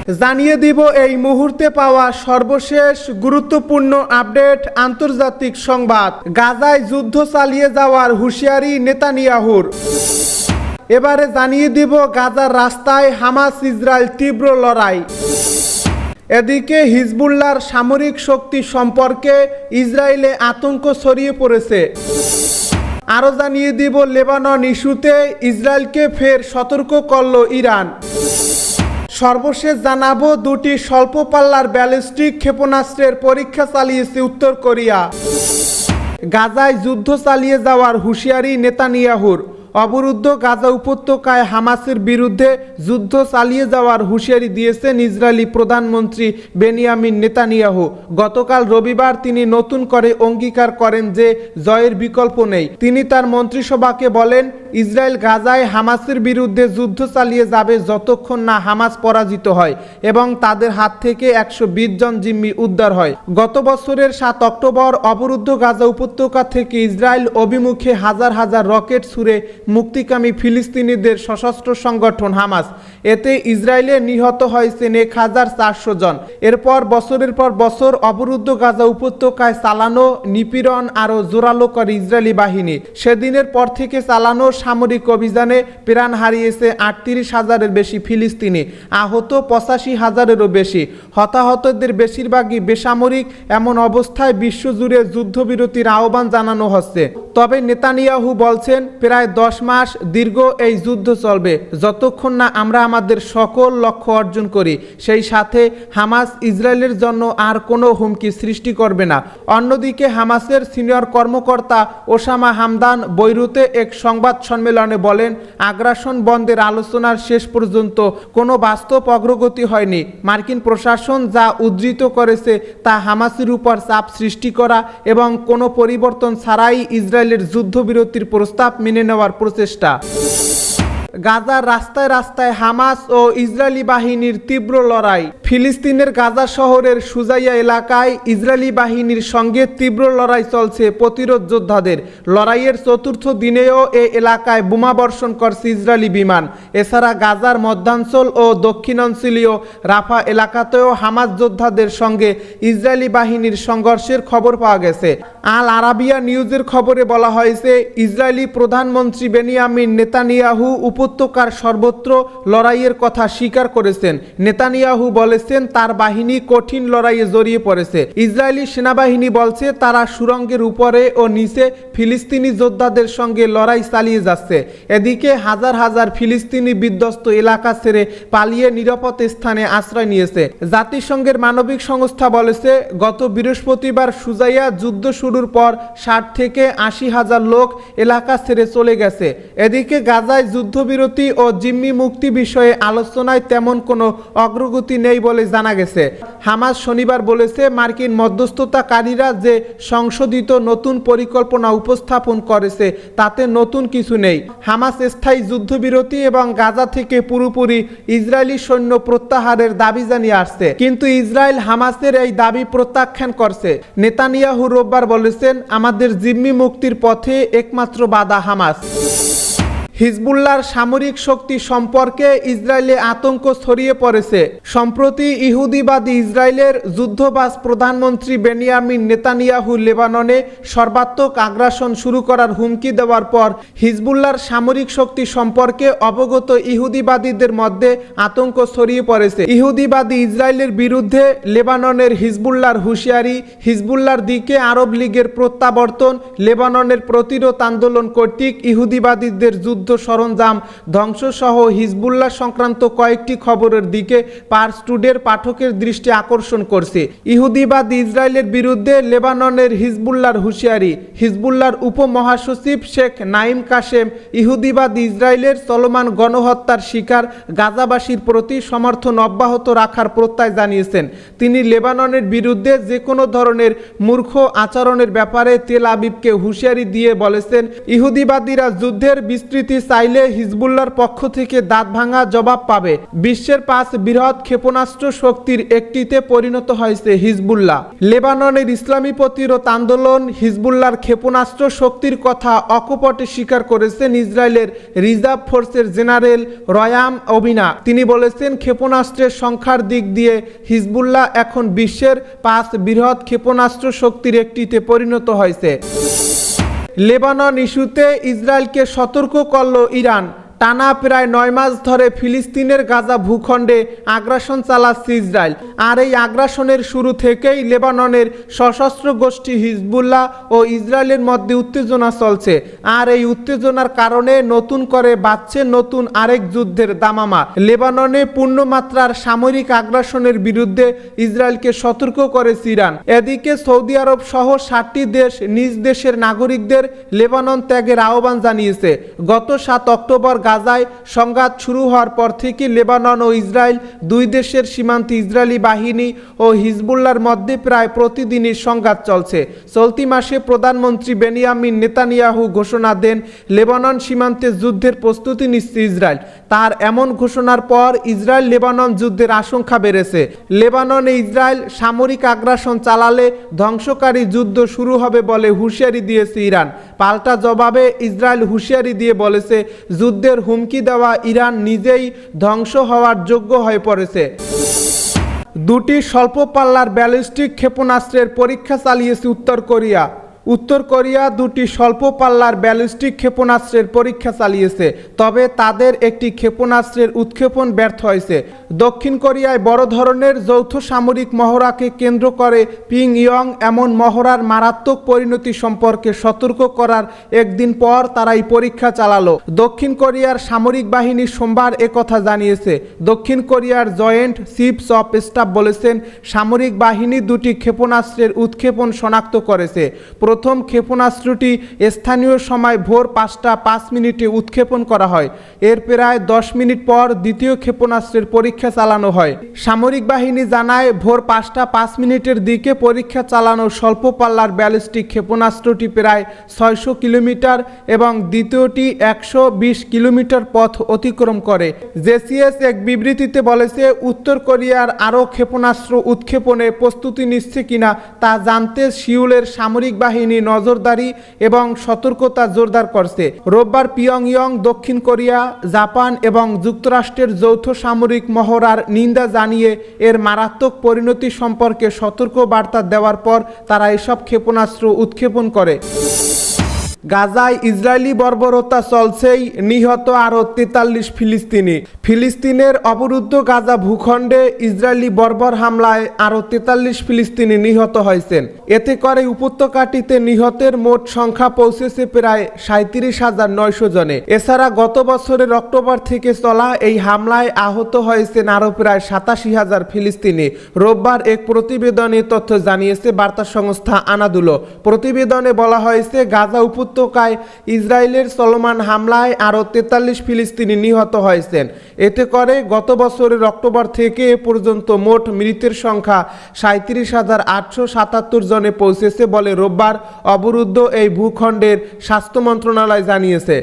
জানিয়ে দিব এই মুহূর্তে পাওয়া সর্বশেষ গুরুত্বপূর্ণ আপডেট আন্তর্জাতিক সংবাদ। গাজায় যুদ্ধ চালিয়ে যাওয়ার হুঁশিয়ারি নেতানিয়াহুর। এবারে জানিয়ে দিব গাজার রাস্তায় হামাস ইসরায়েল তীব্র লড়াই। এদিকে হিজবুল্লাহর সামরিক শক্তি সম্পর্কে ইসরায়েলে আতঙ্ক ছড়িয়ে পড়েছে। আরও জানিয়ে দিব লেবানন ইস্যুতে ইসরায়েলকে ফের সতর্ক করল ইরান। সর্বশেষ জানাবো দুটি স্বল্প পাল্লার ব্যালিস্টিক ক্ষেপণাস্ত্রের পরীক্ষা চালিয়েছে উত্তর কোরিয়া। গাজায় যুদ্ধ চালিয়ে যাওয়ার হুঁশিয়ারি নেতানিয়াহুর। অবরুদ্ধ গাজা উপত্যকায় হামাসের বিরুদ্ধে যুদ্ধ চালিয়ে যাওয়ার হুঁশিয়ারি দিয়েছেন ইসরায়েলি প্রধানমন্ত্রী বেনিয়ামিন নেতানিয়াহু। গতকাল রবিবার তিনি নতুন করে অঙ্গীকার করেন যে জয়ের বিকল্প নেই। তিনি তার মন্ত্রিসভাকে বলেন, ইসরায়েল গাজায় হামাসের বিরুদ্ধে যুদ্ধ চালিয়ে যাবে যতক্ষণ না হামাস পরাজিত হয় এবং তাদের হাত থেকে 120 জন জিম্মি উদ্ধার হয়। গত বছরের 7 অক্টোবর অবরুদ্ধ গাজা উপত্যকা থেকে ইসরায়েল অভিমুখে হাজার হাজার রকেট ছুড়ে মুক্তিকামী ফিলিস্তিনিদের সশস্ত্র সংগঠন হামাস। এতে ইসরায়েলে নিহত হয়েছেন 1400 জন। এরপর বছরের পর বছর অবরুদ্ধ গাজা উপত্যকায় চালানো নিপীড়ন আরও জোরালো করে ইসরায়েলি বাহিনী। সেদিনের পর থেকে চালানো সামরিক অভিযানে প্রাণ হারিয়েছে 38,000-এর বেশি ফিলিস্তিনি, আহত 85,000-এরও বেশি। হতাহতদের বেশিরভাগই বেসামরিক। এমন অবস্থায় বিশ্বজুড়ে যুদ্ধবিরতির আহ্বান জানানো হচ্ছে। তবে নেতানিয়াহু বলছেন, প্রায় 10 মাস দীর্ঘ এই যুদ্ধ চলবে যতক্ষণ না আমরা আমাদের সকল লক্ষ্য অর্জন করি। সেই সাথে হামাস ইসরায়েলের জন্য আর কোনো হুমকি সৃষ্টি করবে না। অন্যদিকে হামাসের সিনিয়র কর্মকর্তা ওসামা হামদান বৈরুতে এক সংবাদ সম্মেলনে বলেন, আগ্রাসন বন্ধের আলোচনার শেষ পর্যন্ত কোনো বাস্তব অগ্রগতি হয়নি। মার্কিন প্রশাসন যা উদ্ধৃত করেছে তা হামাসের উপর চাপ সৃষ্টি করা এবং কোনো পরিবর্তন ছাড়াই ইসরায়েলের যুদ্ধবিরতির প্রস্তাব মেনে নেওয়ার প্রচেষ্টা। গাজার রাস্তায় রাস্তায় হামাস ও ইসরায়েলি বাহিনীর তীব্র লড়াই। ফিলিস্তিনের গাজা শহরের সুজাইয়া এলাকায় ইসরায়েলি বাহিনীর সঙ্গে তীব্র লড়াই চলছে প্রতিরোধ যোদ্ধাদের। লড়াইয়ের চতুর্থ দিনেও এই এলাকায় বোমাবর্ষণ করছে ইসরায়েলি বিমান। এছাড়া গাজার মধ্যাঞ্চল ও দক্ষিণাঞ্চলীয় রাফা এলাকাতেও হামাস যোদ্ধাদের সঙ্গে ইসরায়েলি বাহিনীর সংঘর্ষের খবর পাওয়া গেছে। আল আরাবিয়া নিউজের খবরে বলা হয়েছে, ইসরায়েলি প্রধানমন্ত্রী বেনিয়ামিন নেতানিয়াহু উপত্যকার সর্বত্র লড়াইয়ের কথা স্বীকার করেছেন। নেতানিয়াহু বলেছেন তার বাহিনী কঠিন লড়াইয়ে জড়িয়ে পড়েছে। ইসরায়েলি সেনাবাহিনী বলছে তারা সুড়ঙ্গের উপরে ও নিচে ফিলিস্তিনি যোদ্ধাদের সঙ্গে লড়াই চালিয়ে যাচ্ছে। এদিকে হাজার হাজার ফিলিস্তিনি বিধ্বস্ত এলাকা ছেড়ে পালিয়ে নিরাপদ স্থানে আশ্রয় নিয়েছে। জাতিসংঘের মানবিক সংস্থা বলেছে, গত বৃহস্পতিবার সুজাইয়া যুদ্ধ শুরুর পর 60 থেকে 80 হাজার লোক এলাকা ছেড়ে চলে গেছে। এদিকে গাজায় যুদ্ধবিরতি ও জিম্মি মুক্তি বিষয়ে আলোচনায় তেমন কোনো অগ্রগতি নেই বলে জানা গেছে। হামাস শনিবার বলেছে, মার্কিন মধ্যস্থতাকারীরা যে সংশোধিত নতুন পরিকল্পনা উপস্থাপন করেছে তাতে নতুন কিছু নেই। হামাস স্থায়ী যুদ্ধবিরতি এবং গাজা থেকে পুরোপুরি ইসরায়েলি সৈন্য প্রত্যাহারের দাবি জানিয়ে আসছে, কিন্তু ইসরায়েল হামাসের এই দাবি প্রত্যাখ্যান করছে। নেতানিয়াহু রোববার বলেছেন, আমাদের জিম্মি মুক্তির পথে একমাত্র বাধা হামাস। হিজবুল্লাহর সামরিক শক্তি সম্পর্কে ইসরায়েলে আতঙ্ক ছড়িয়ে পড়েছে। সম্প্রতি ইহুদিবাদী ইসরায়েলের যুদ্ধবাজ প্রধানমন্ত্রী বেনিয়ামিন নেতানিয়াহু লেবাননে সর্বাত্মক আগ্রাসন শুরু করার হুমকি দেওয়ার পর হিজবুল্লাহর সামরিক শক্তি সম্পর্কে অবগত ইহুদিবাদীদের মধ্যে আতঙ্ক ছড়িয়ে পড়েছে। ইহুদিবাদী ইসরায়েলের বিরুদ্ধে লেবাননের হিজবুল্লাহর হুঁশিয়ারি, হিজবুল্লাহর দিকে আরব লীগের প্রত্যাবর্তন, লেবাননের প্রতিরোধ আন্দোলন কর্তৃক ইহুদিবাদীদের যুদ্ধ সরঞ্জাম ধ্বংস সহ হিজবুল্লাহ সংক্রান্ত কয়েকটি খবরের দিকে পার্স টুডের পাঠকের দৃষ্টি আকর্ষণ করছে। ইহুদিবাদ ইসরায়েলের বিরুদ্ধে লেবাননের হিজবুল্লাহর হুঁশিয়ারি। হিজবুল্লাহর উপমহাসচিব শেখ নাইম কাশেম ইহুদিবাদ ইসরায়েলের চলমান গণহত্যার শিকার গাজাবাসীর প্রতি সমর্থন অব্যাহত রাখার প্রত্যয় জানিয়েছেন। তিনি লেবাননের বিরুদ্ধে যে কোনো ধরনের মূর্খ আচরণের ব্যাপারে তেল আবিবকে হুঁশিয়ারি দিয়ে বলেছেন, ইহুদিবাদীরা যুদ্ধের বিস্তৃতি দেশটি চাইলে হিজবুল্লাহর পক্ষ থেকে দাঁত ভাঙা জবাব পাবে। বিশ্বের 5 বৃহৎ ক্ষেপণাস্ত্র শক্তির একটিতে পরিণত হয়েছে হিজবুল্লাহ। লেবাননের ইসলামী প্রতিরোধ আন্দোলন হিজবুল্লাহর ক্ষেপণাস্ত্র শক্তির কথা অকপটে স্বীকার করেছেন ইসরায়েলের রিজার্ভ ফোর্সের জেনারেল রয়াম ওবিনা। তিনি বলেছেন, ক্ষেপণাস্ত্রের সংখ্যার দিক দিয়ে হিজবুল্লাহ এখন বিশ্বের 5 বৃহৎ ক্ষেপণাস্ত্র শক্তির একটিতে পরিণত হয়েছে। লেবানন ইস্যুতে ইসরায়েলকে সতর্ক করল ইরান। টানা প্রায় 9 মাস ধরে ফিলিস্তিনের গাজা ভূখণ্ডে আগ্রাসন চালাচ্ছে ইসরায়েল। আর এই আগ্রাসনের শুরু থেকেই লেবাননের সশস্ত্র গোষ্ঠী হিজবুল্লাহ ও ইসরায়েলের মধ্যে উত্তেজনা চলছে। আর এই উত্তেজনার কারণে নতুন করে বাড়ছে নতুন আরেক যুদ্ধের দামামা। লেবাননে পূর্ণমাত্রার সামরিক আগ্রাসনের বিরুদ্ধে ইসরায়েলকে সতর্ক করেছে ইরান। এদিকে সৌদি আরব সহ 7টি দেশ নিজ দেশের নাগরিকদের লেবানন ত্যাগের আহ্বান জানিয়েছে। গত 7 অক্টোবর গাজায় সংঘাত শুরু হওয়ার পর থেকে লেবানন ও ইসরায়েল দুই দেশের সীমান্তে ইসরায়েলি বাহিনী ও হিজবুল্লাহর মধ্যে প্রায় প্রতিদিনই সংঘাত চলছে। চলতি মাসে প্রধানমন্ত্রী বেনিয়ামিন নেতানিয়াহু ঘোষণা দেন লেবানন সীমান্তে যুদ্ধের প্রস্তুতি নিচ্ছে ইসরায়েল। তার এমন ঘোষণার পর ইসরায়েল লেবানন যুদ্ধের আশঙ্কা বেড়েছে। লেবাননে ইসরায়েল সামরিক আগ্রাসন চালালে ধ্বংসকারী যুদ্ধ শুরু হবে বলে হুঁশিয়ারি দিয়েছে ইরান। পাল্টা জবাবে ইসরায়েল হুঁশিয়ারি দিয়ে বলেছে, যুদ্ধের হুমকি দেওয়া ইরান নিজেই ধ্বংস হওয়ার যোগ্য হয়ে পড়েছে। 2টি স্বল্প পাল্লার ব্যালিস্টিক ক্ষেপণাস্ত্রের পরীক্ষা চালিয়েছে উত্তর কোরিয়া। উত্তর কোরিয়া 2টি স্বল্প পাল্লার ব্যালিস্টিক ক্ষেপণাস্ত্রের পরীক্ষা চালিয়েছে, তবে তাদের একটি ক্ষেপণাস্ত্রের উৎক্ষেপণ ব্যর্থ হয়েছে। দক্ষিণ কোরিয়ায় বড় ধরনের যৌথ সামরিক মহড়াকে কেন্দ্র করে পিংইয়ং এমন মহড়ার মারাত্মক পরিণতি সম্পর্কে সতর্ক করার একদিন পর তারা এই পরীক্ষা চালালো। দক্ষিণ কোরিয়ার সামরিক বাহিনী সোমবার একথা জানিয়েছে। দক্ষিণ কোরিয়ার জয়েন্ট চিফস অফ স্টাফ বলেছেন, সামরিক বাহিনী 2টি ক্ষেপণাস্ত্রের উৎক্ষেপণ শনাক্ত করেছে। প্রথম ক্ষেপণাস্ত্রটি স্থানীয় সময় ভোর 5টা 5 মিনিটে উৎক্ষেপণ করা হয়। এর প্রায় 10 মিনিট পর দ্বিতীয় ক্ষেপণাস্ত্রের পরীক্ষা চালানো হয়। সামরিক বাহিনী জানায়, ভোর 5টা 5 মিনিটের দিকে পরীক্ষা চালানো স্বল্প পাল্লার ব্যালিস্টিক ক্ষেপণাস্ত্রটি প্রায় 600 কিলোমিটার এবং দ্বিতীয়টি 120 কিলোমিটার পথ অতিক্রম করে। জেসিএস এক বিবৃতিতে বলেছে, উত্তর কোরিয়ার আরও ক্ষেপণাস্ত্র উৎক্ষেপণে প্রস্তুতি নিচ্ছে কিনা তা জানতে সিউলের সামরিক বাহিনী নজরদারি এবং সতর্কতা জোরদার করছে। রোববার পিয়ংইয়ং দক্ষিণ কোরিয়া, জাপান এবং যুক্তরাষ্ট্রের যৌথ সামরিক মহড়ার নিন্দা জানিয়ে এর মারাত্মক পরিণতি সম্পর্কে সতর্ক বার্তা দেওয়ার পর তারা এসব ক্ষেপণাস্ত্র উৎক্ষেপণ করে। গাজায় ইসরায়েলি বর্বরতা চলছেই, নিহত আরও 43 ফিলিস্তিনি। ফিলিস্তিনের অবরুদ্ধ গাজা ভূখণ্ডে ইসরায়েলি বর্বর হামলায় আরও 43 ফিলিস্তিনি নিহত হয়েছেন। এতে করে উপত্যকাটিতে নিহতের মোট সংখ্যা পৌঁছেছে প্রায় 37,900 জনে। এছাড়া গত বছরের অক্টোবর থেকে চলা এই হামলায় আহত হয়েছেন আরও প্রায় 87,000 ফিলিস্তিনি। রোববার এক প্রতিবেদনে তথ্য জানিয়েছে বার্তা সংস্থা আনাদুলো। প্রতিবেদনে বলা হয়েছে, গাজা উপত্যকায় ইসরায়েলের চলমান হামলায় আরও 43 ফিলিস্তিনি নিহত হয়েছেন। এতে করে গত বছরের অক্টোবর থেকে এ পর্যন্ত মোট মৃতের সংখ্যা 37,877 জনে পৌঁছেছে বলে রোববার অবরুদ্ধ এই ভূখণ্ডের স্বাস্থ্য মন্ত্রণালয় জানিয়েছে।